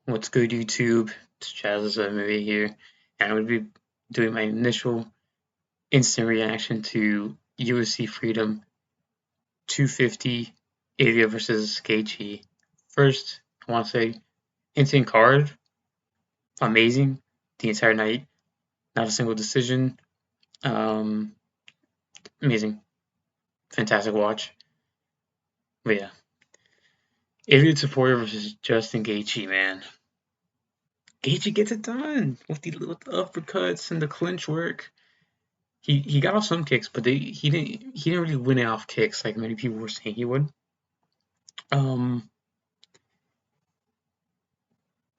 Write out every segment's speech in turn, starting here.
What's good, YouTube? It's jazzlovesmma here, and I'm going to be doing my initial instant reaction to UFC Freedom 250 Ilia versus Gaethje. First, I want to say instant card, amazing the entire night, not a single decision, um, amazing, fantastic watch. But yeah, Ilia Topuria versus Justin Gaethje, man. Gaethje gets it done with the uppercuts and the clinch work. He got off some kicks, but he didn't really win it off kicks like many people were saying he would. Um,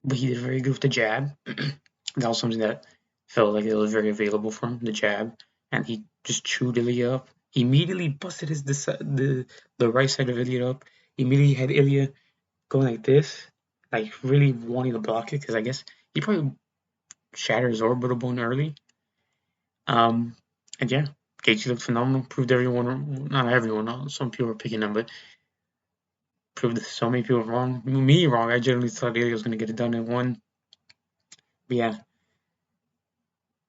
but he did very good with the jab. That was something that felt like it was very available for him, the jab, and he just chewed Ilia up. He immediately busted the right side of Ilia up. He immediately had Ilia going like this, like really wanting to block it because I guess he probably shattered his orbital bone early. Um, and yeah, Gaethje looked phenomenal. Proved everyone, not everyone, some people were picking him, but proved so many people wrong. Me wrong. I generally thought Ilia was going to get it done in one. But yeah,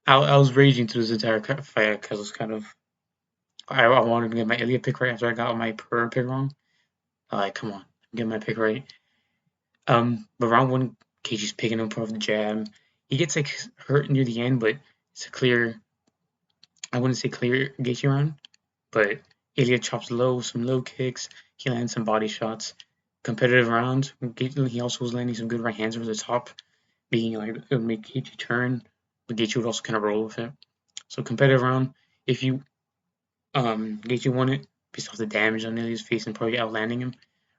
I was raging through this entire fight because I was kind of I wanted to get my Ilia pick right after I got my Pereira pick wrong. Like, come on, get my pick right. But round one, Gaethje's picking him off the jab. He gets like hurt near the end, but it's a clear. I wouldn't say clear Gaethje round, but Ilia chops low, some low kicks. He lands some body shots. Competitive round. He also was landing some good right hands over the top, being like it would make Gaethje turn, but Gaethje would also kind of roll with it. So competitive round. If you Gaethje won it based off the damage on Ilia's face and probably outlanding him.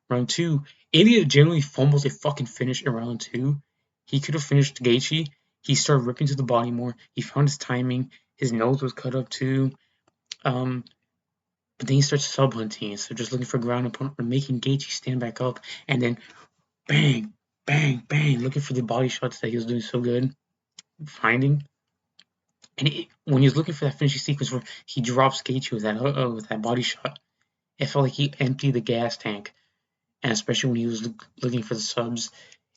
Round two, Ilia generally fumbles a fucking finish in round two. He could have finished Gaethje. He started ripping to the body more. He found his timing. His nose was cut up too. Um, but then he starts sub hunting, so just looking for ground opponent, making Gaethje stand back up, and then bang, bang, bang, looking for the body shots that he was doing so good, finding. And when he was looking for that finishing sequence where he drops Gaethje with that body shot, it felt like he emptied the gas tank, and especially when he was looking for the subs,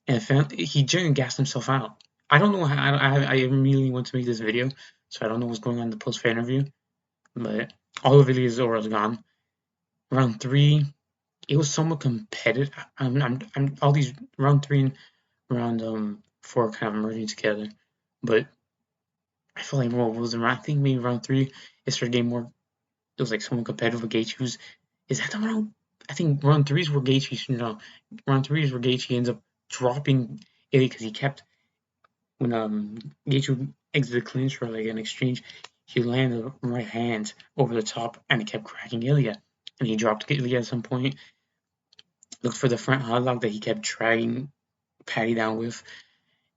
and he generally gassed himself out. I don't know how. I immediately went to make this video, so I don't know what's going on in the post fight interview, but all the videos are gone. Round three, it was somewhat competitive. All these round three and round four kind of merging together, but I feel like what was I think maybe round three it started getting more. It was like somewhat competitive with Gaethje. Is that the round? I think round three is where round three is where Gaethje ends up dropping Ilia because he kept when Gaethje exited clinch for like an exchange, he landed a right hand over the top and he kept cracking Ilia, and he dropped Ilia at some point. Looked for the front headlock that he kept dragging Patty down with,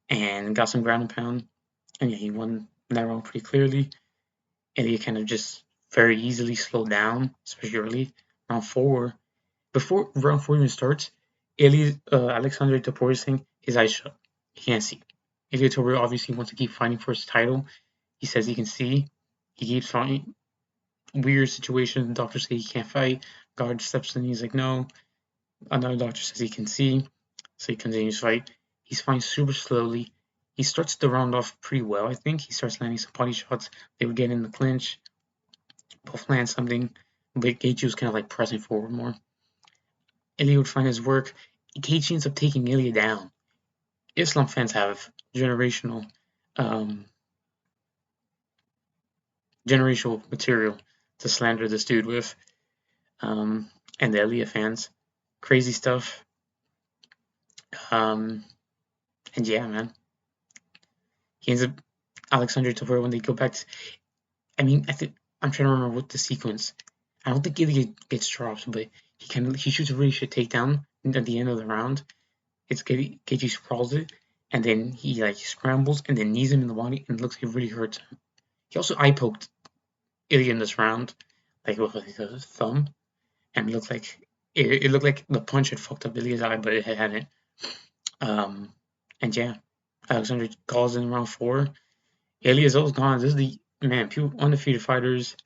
and got some ground and pound, and yeah, he won that round pretty clearly. Ilia kind of just very easily slowed down, especially early. Round four, before round four even starts, Alexandre Topuria is saying his eyes shut. He can't see. Ilia Topuria obviously wants to keep fighting for his title. He says he can see. He keeps fighting. Weird situation. The doctor say he can't fight. Guard steps in. He's like, no. Another doctor says he can see. So he continues to fight. He's fighting super slowly. He starts the round off pretty well, I think. He starts landing some body shots. They would get in the clinch. Both land something. But Gaethje was kind of like pressing forward more. Ilia would find his work. Gaethje ends up taking Ilia down. Islam fans have um, generational material to slander this dude with, and the Ilia fans, crazy stuff. And yeah, man, he ends up Alexandre Topuria when they go back. I'm trying to remember what the sequence. I don't think Ilia gets dropped, but he shoots a really shit takedown at the end of the round. It's Gaethje sprawls it, and then he like scrambles and then knees him in the body, and it looks like it really hurts him. He also eye poked Ilia in this round, like with his thumb, and it looked like the punch had fucked up Ilia's eye, but it hadn't. Um, and yeah, Alexander calls in round four. Ilia's always gone. This is the man, people undefeated fighters.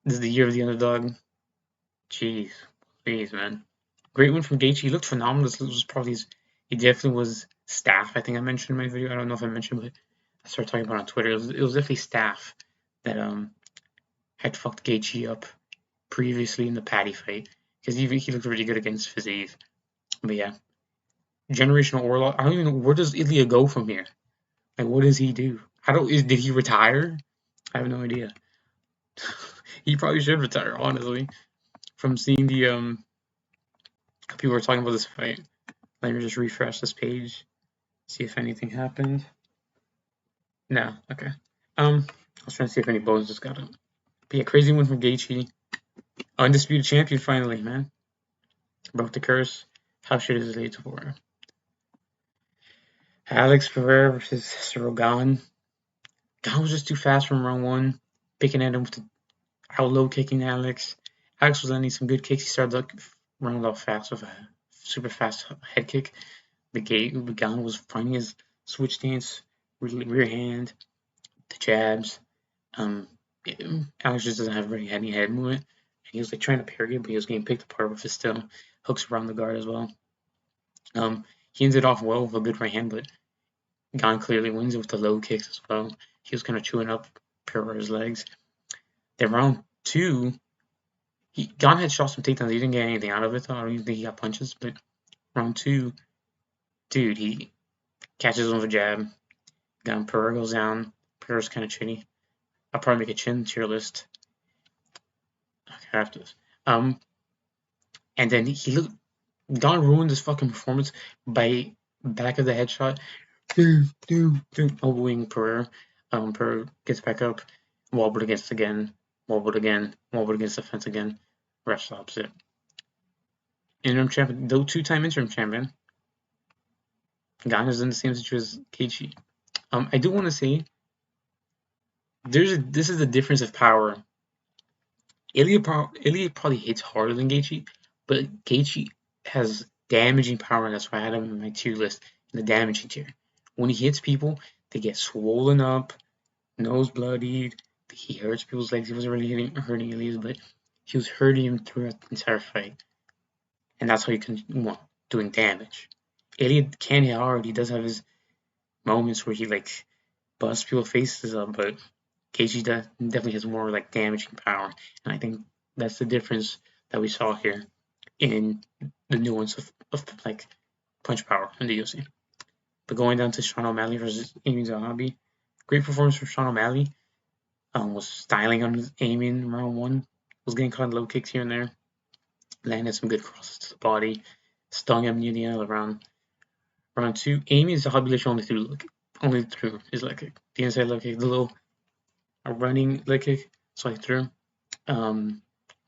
This is the year of the underdog. Jeez, please, man. Great win from Gaethje. He looked phenomenal. This was probably his He definitely was Staff. I think I mentioned in my video. I don't know if I mentioned, but I started talking about it on Twitter. It was definitely Staff that had fucked Gaethje up previously in the Paddy fight because he looked really good against Fiziev. But yeah, generational Orlov. I don't even know where does Ilia go from here. Like, what does he do? Did he retire? I have no idea. He probably should retire, honestly. From seeing the people were talking about this fight. Let me just refresh this page, see if anything happened. No, okay. I was trying to see if any bonuses got up. But yeah, crazy win from Gaethje. Undisputed champion finally, man. Broke the curse. How shit is it Topuria? Alex Pereira versus Cyril Gahn. Gahn was just too fast from round one, picking at him with the out low kicking Alex. Alex was landing some good kicks. He started running off fast with a super fast head kick. Gahn was finding his switch stance, rear hand, the jabs. Alex just doesn't have really any head movement. And he was like trying to parry it, but he was getting picked apart with his still hooks around the guard as well. He ended off well with a good right hand, but Gahn clearly wins it with the low kicks as well. He was kind of chewing up Pereira's legs. Then round two, Gahn had shot some takedowns. He didn't get anything out of it, though. I don't even think he got punches. But round two, dude, he catches him with a jab. Then Pereira goes down. Pereira's kind of chinny. I'll probably make a chin tier list. Okay, after this. And then Gahn ruined his fucking performance by back of the headshot. Elbowing Pereira. Pereira gets back up, wobbled against again, wobbled against the fence again. Ref stops it. Interim champion, though two-time interim champion. Gahn is in the same situation as Gaethje. I do want to say this is the difference of power. Ilia probably hits harder than Gaethje, but Gaethje has damaging power, and that's why I had him in my tier list in the damaging tier. When he hits people, they get swollen up, nose bloodied. He hurts people's legs. He wasn't really hurting Ilia's, but he was hurting him throughout the entire fight, and that's how you can doing damage. Ilia can hit hard. He does have his moments where he like busts people's faces up, but Gaethje definitely has more like damaging power, and I think that's the difference that we saw here in the nuance of like punch power in the UFC. But going down to Sean O'Malley versus Amy Zahabi, great performance from Sean O'Malley. Was styling on his aiming in round one, was getting caught low kicks here and there, landed some good crosses to the body, stung him near the end of the round. Round two, Amy Zahabi only threw his leg kick, the inside leg kick, the little running leg kick, so I threw.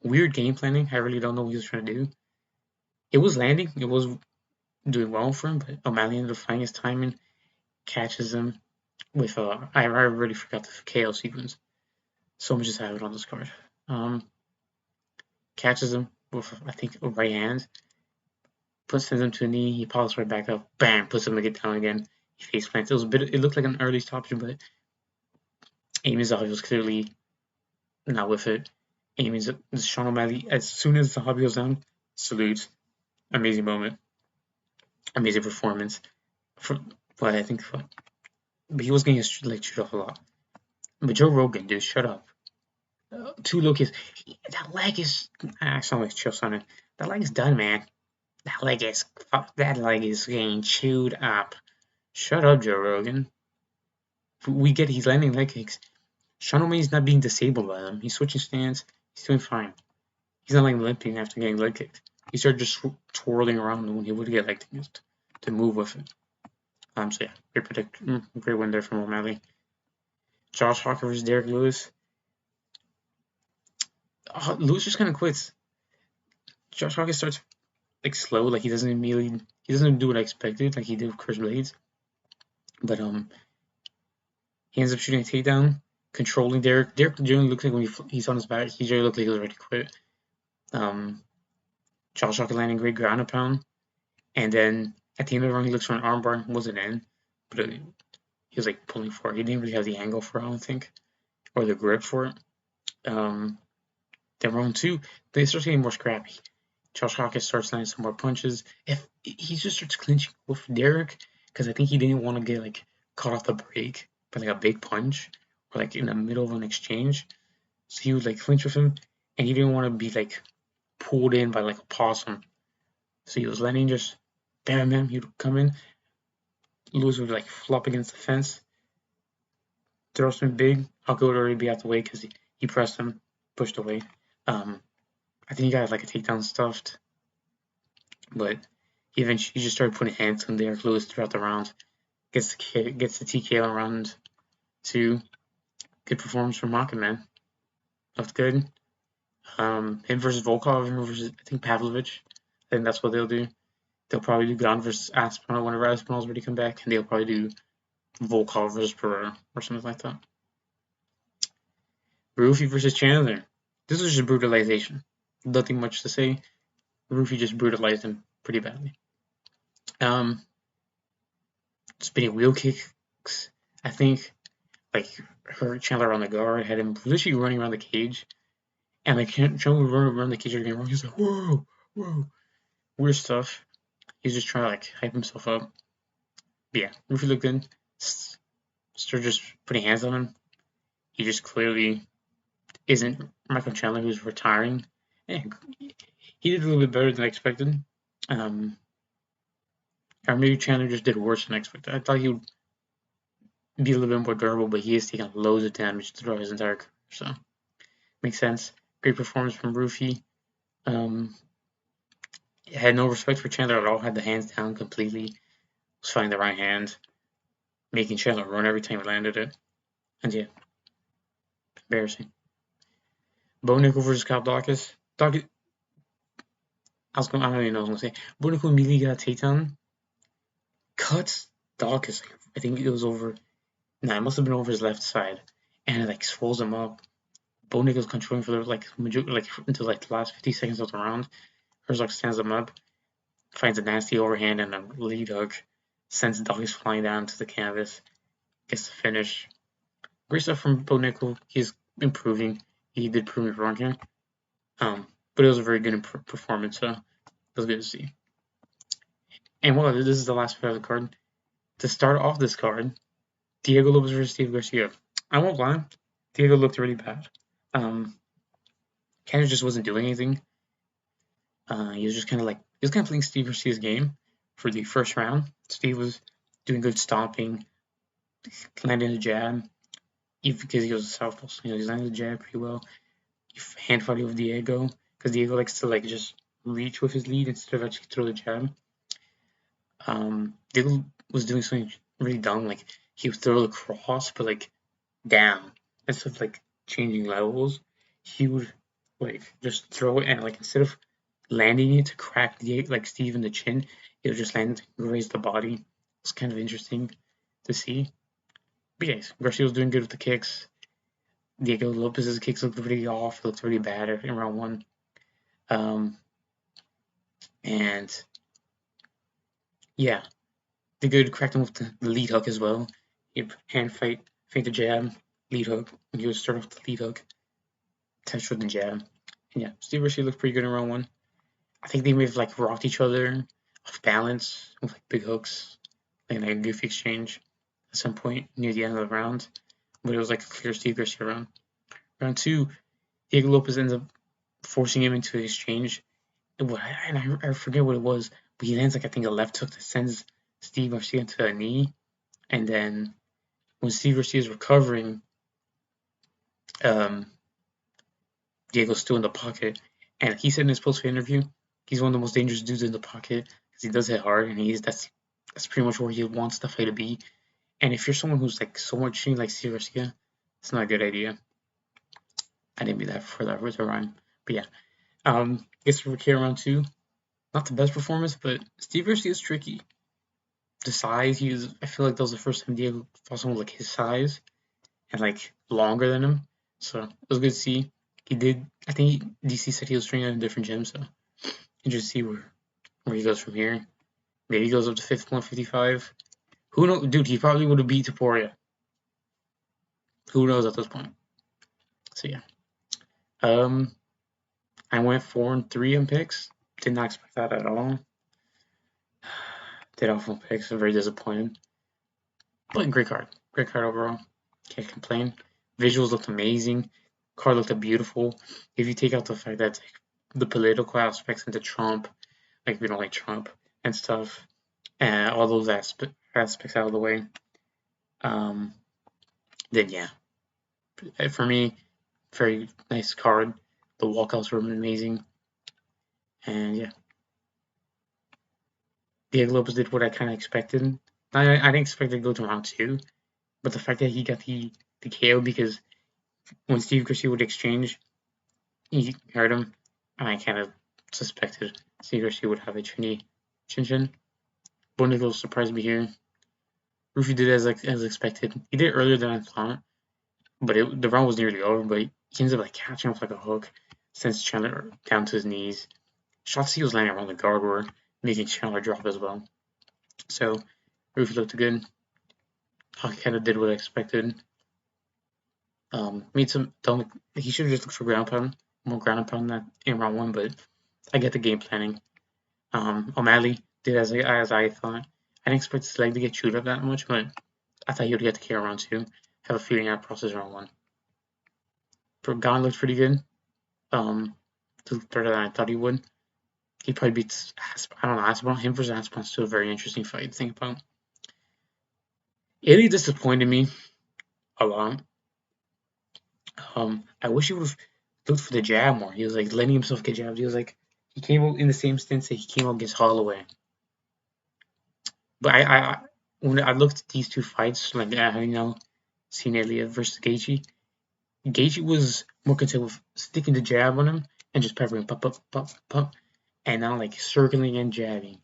Weird game planning. I really don't know what he was trying to do. It was landing. It was doing well for him, but O'Malley ended up finding his timing, catches him with I already forgot the KO sequence. So much just have it on this card. Catches him with I think a right hand, sends him to a knee. He pops right back up. Bam! Puts him down again. He face plants. It looked like an early stoppage, but Amy Zahabi was clearly not with it. Sean O'Malley, as soon as Zahabi goes down, salutes. Amazing moment. Amazing performance. But he was getting chewed off a lot. But Joe Rogan, dude, shut up. 2 low kicks. That leg is. I sound like Chill Sonnet. That leg is done, man. That leg is getting chewed up. Shut up, Joe Rogan. We get he's landing leg kicks. Sean O'Malley's not being disabled by them. He's switching stance. He's doing fine. He's not like limping after getting leg kicked. He started just twirling around when he would get leg kicked to move with it. So yeah, great win there from O'Malley. Josh Hawker versus Derek Lewis. Lewis just kind of quits. Josh Hawker starts slow, like he doesn't do what I expected, like he did with Chris Blades. But he ends up shooting a takedown, controlling Derek. Derek generally looks like when he's on his back, he generally looks like he was ready to quit. Josh Hawker landing great ground and pound, and then at the end of the round he looks for an armbar, wasn't in, but he was pulling for it. He didn't really have the angle for it, I don't think, or the grip for it. Then round two, they start getting more scrappy. Josh Hawkins starts landing some more punches. If he just starts clinching with Derek, because I think he didn't want to get like caught off the break by like a big punch or like in the middle of an exchange, so he would like clinch with him, and he didn't want to be like pulled in by like a possum. So he was letting just bam him. He'd come in, Lewis would like flop against the fence, throw something big. Hawkins would already be out the way because he pressed him, pushed away. I think he got like a takedown stuffed, but he eventually just started putting hands on Derek Lewis throughout the round. Gets the TKO round 2. Good performance from Maka, man. Looked good. Him versus Volkov, him versus I think Pavlovich. I think that's what they'll do. They'll probably do Gunn versus Aspinall whenever Aspinall's ready to come back, and they'll probably do Volkov versus Pereira or something like that. Rufi versus Chandler. This was just brutalization. Nothing much to say. Rufi just brutalized him pretty badly. Spinning wheel kicks. I think like hurt Chandler on the guard, had him literally running around the cage, and like Chandler would run around the cage again. He's like, whoa, whoa, weird stuff. He's just trying to like hype himself up. But yeah, Rufi looked good. Started just putting hands on him. He just clearly isn't Michael Chandler, who's retiring. Yeah, he did a little bit better than I expected. Or maybe Chandler just did worse than I expected. I thought he would be a little bit more durable, but he is taking loads of damage throughout his entire career, so makes sense. Great performance from Rufi. Had no respect for Chandler at all, had the hands down completely, was fighting the right hand, making Chandler run every time he landed it. And yeah, embarrassing. Bo Nickel versus Kyle Dawkins. I don't even know what I was going to say. Bo Nickel immediately got a takedown, cuts Dawkins, I think it was over, it must have been over his left side, and it like swells him up. Bo Nickel's controlling for like until like the last 50 seconds of the round. Herzog stands him up, finds a nasty overhand and a lead hook, sends Dawkins flying down to the canvas, gets the finish. Great stuff from Bo Nickel. He's improving. He did prove me wrong here. But it was a very good performance, so it was good to see. And well, this is the last part of the card. To start off this card, Diego Lopes versus Steve Garcia. I won't lie, Diego looked really bad. Kind of just wasn't doing anything. He was kind of playing Steve Garcia's game for the first round. Steve was doing good stomping, landing a jab, even because he was a southpaw. So, he's landing the jab pretty well. Hand fighting with Diego, because Diego likes to just reach with his lead instead of actually throw the jab. Diego was doing something really dumb, like he would throw the cross, but down instead of changing levels. He would just throw it, and instead of landing it to crack Steve in the chin, it would just land and raise the body. It's kind of interesting to see. But yes, Garcia was doing good with the kicks. Diego Lopez's kicks looked pretty off, looked pretty bad in round 1. And yeah, the good cracked him with the lead hook as well. He hand feint the jab, lead hook, and he would start off the lead hook, touch with the jab. And yeah, Steve Garcia looked pretty good in round 1. I think they may have rocked each other off balance with big hooks, a goofy exchange at some point near the end of the round. But it was a clear Steve Garcia round. Round 2, Diego Lopez ends up forcing him into an exchange. And I forget what it was, but he lands I think a left hook that sends Steve Garcia into a knee. And then when Steve Garcia is recovering, Diego's still in the pocket. And he said in his post-fight interview, he's one of the most dangerous dudes in the pocket because he does hit hard, and that's pretty much where he wants the fight to be. And if you're someone who's so much shooting like Steve Garcia, it's not a good idea. I didn't mean that for that with a rhyme, but yeah. Guess for K round 2, not the best performance, but Steve Garcia is tricky. The size, I feel like that was the first time Diego fought someone his size and longer than him, so it was good to see. I think DC said he was training at a different gym, so interesting to see where he goes from here. Maybe he goes up to 155. Who knows? Dude, he probably would have beat Topuria. Who knows at this point? So yeah. I went 4-3 in picks. Did not expect that at all. Did awful picks. I'm very disappointed. But great card. Great card overall. Can't complain. Visuals looked amazing. Card looked beautiful. If you take out the fact that the political aspects into Trump, like we don't like Trump and stuff, and all those aspects out of the way, then yeah, for me, very nice card. The walkouts were amazing, and yeah, Diego Lopez did what I kind of expected. I didn't expect it to go to round 2, but the fact that he got the KO, because when Steve Garcia would exchange, he hurt him, and I kind of suspected Steve Garcia would have a chin. Bonico surprised me here. Rufy did as expected. He did it earlier than I thought, but the round was nearly over. But he ends up like catching him like a hook, sends Chandler down to his knees. Shots he was landing around the guard were making Chandler drop as well. So Rufy looked good. Hockey kind of did what I expected. Made some dumb. He should have just looked for ground pound, more ground pound in round 1, but I get the game planning. O'Malley did as I thought. I didn't expect his leg to get chewed up that much, but I thought he would get the KO round 2. Have a feeling I process round 1. Gon looked pretty good. Better than I thought he would. He probably beats I don't know, Aspinall. Him versus Aspinall is still a very interesting fight to think about. Ilia disappointed me a lot. I wish he would have looked for the jab more. He was like letting himself get jabbed. He came out in the same stance that he came out against Holloway. But when I looked at these two fights, like seen Ilia versus Gaethje, Gaethje was more concerned with sticking the jab on him and just peppering pop, and not like circling and jabbing.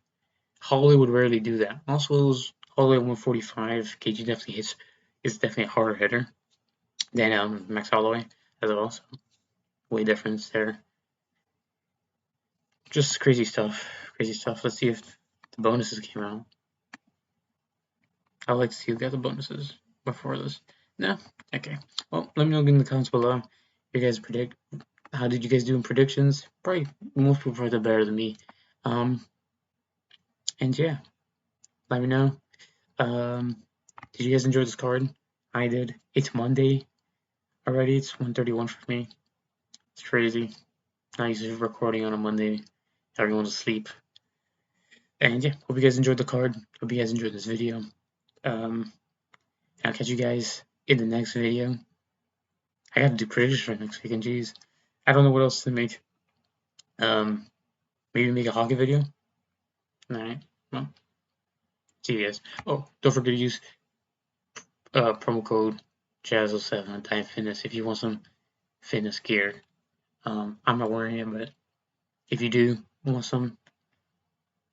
Holloway would rarely do that. Also, it was Holloway 145. Gaethje definitely is definitely a harder hitter than Max Holloway as well. So way difference there. Just crazy stuff. Crazy stuff. Let's see if the bonuses came out. I'd like to see who got the bonuses before this. No? Okay. Well, let me know in the comments below. You guys predict. How did you guys do in predictions? Probably most people probably did better than me. And yeah, let me know. Did you guys enjoy this card? I did. It's Monday already. It's 1:31 for me. It's crazy. Not used to recording on a Monday. Everyone's asleep. And yeah, hope you guys enjoyed the card. Hope you guys enjoyed this video. I'll catch you guys in the next video. I gotta do predictions for next week, and geez, I don't know what else to make. Maybe make a hockey video. Alright, well, see you guys. Oh, don't forget to use promo code jazzlovesmma on Time Fitness if you want some fitness gear. I'm not wearing it, but if you do want some,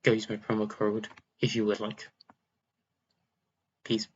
go use my promo code if you would like. Peace.